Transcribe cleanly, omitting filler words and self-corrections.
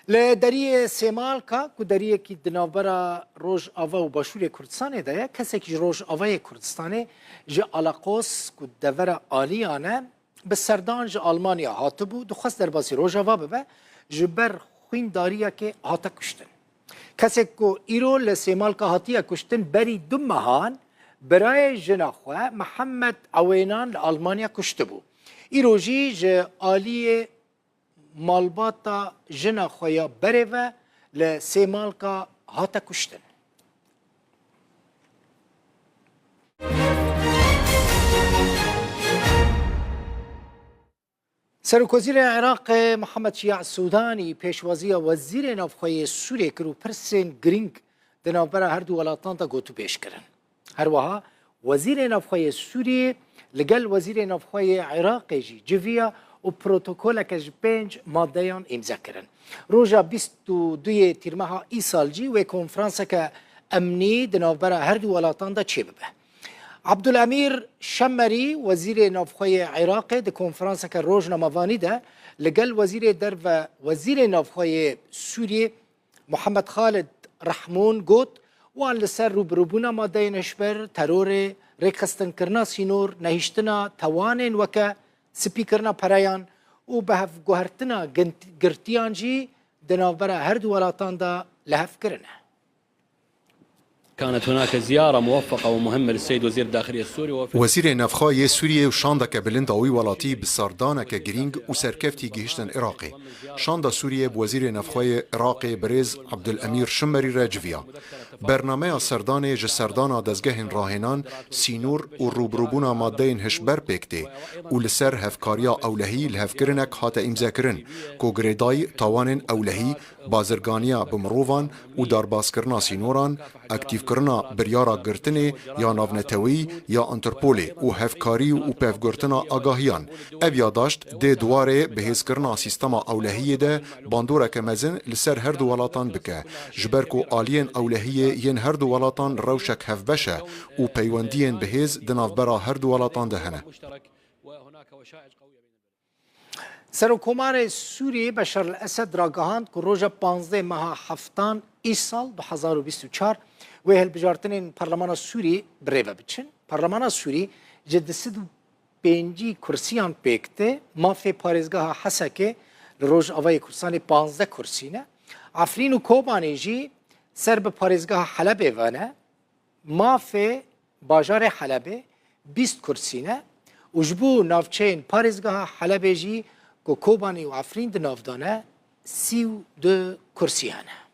لدریه سیمالکا که دریه که دنابرا روش آوا و باشور کردستانه داره کسی که روش آوای کردستانه جه آلاقوس که دور آلیانه به سردان جه آلمانیا هاته بود دخواست در باسی روش آوا ببه جه بر خوین داریه که هاته کشتن کسی که ایرو لسیمالکا هاتیه کشتن بری دو مهان برای جناخوه محمد عوینان لآلمانیا کشته بود ایرو جی جه آلیه مالباتا جنا خویا بره و لسیمالکا هاتا کشتن سرک وزیر عراق محمد شیع سودانی پیشوازی وزیر نافخوی سوریه کرو پرسین گرینگ دنابرا هر دو ولاتان دا گوتو پیش کرن هر وها وزیر نافخوی سوریه لگل وزیر نافخوی عراق جی جویا و پروتوکول که 5 مادهیان امضا کردن. روزا 22 تیر ماه ای سال جی و کنفرانس که امنی دنابرا هر دو ولاتان دا چه ببه. عبدالامیر شمری وزیر نافخوی عراق ده کنفرانس که روز نموانی ده لگل وزیر در و وزیر نافخوی سوریه محمد خالد رحمون گوت وان لسر روبروبونا ماده نشبر ترور ریکستن کرنا سینور نهیشتنا توانین وکه سپیکرنا پرایان و به هف گوهرتنا گرتیان جی دنابرا هر دو ولاتان دا لهف کرنه. كانت هناك زيارة موفقة ومهمة للسيد وزير الداخلية السوري وزير نافخوي سوريا وشاندك بلنداوي ولاتي بالسردانك جرينج وسركفتي جهشتن عراقي شاندا سوريا بوزير نافخوي عراقي بريز عبد الامير شمري راجفيا برنامه سردان جسردانا دزگهن راهنان سینور و روبروبونا مادهن هشبر بکته و لسر هفکاریا اولهی لهفکرنک هات امضا کرن کو گریدای تاوانن اولهی بازرگانیا بمروان و دارباسکرنا سینوران اکتیف کرنا بریارا گرتنه یا ناونتوی یا انترپولی و هفکاری و پیفگرتنا آگاهیان او یاداشت ده دواره بهز کرنا سیستما اولهی ده باندورا کمزن لسر هر دو ولاتان بکه جبرکو آلین اولهی ین هر دو ولاتان روشک هف بشه و پیوندین بهز دنافبرا هر دو ولاتان ده هنه سرکومار سوریه بشار الاسد را گهاند که روز 15 ماه هفتان ای سال 2024 و هلبجارتنین پارلمان سوری بریوه بچن پارلمان سوری جد 105 کرسیان پیکته مافی پارزگاه حسکه لروج آوای کرسان 15 کرسینه عفرین و کوبانی جی سر به پارزگاه حلبه وانه مافی باجار حلبه 20 کرسینه و جبو نافچین پارزگاه حلبه جی که کوبانی و عفرین ده نافدانه 32 کرسیانه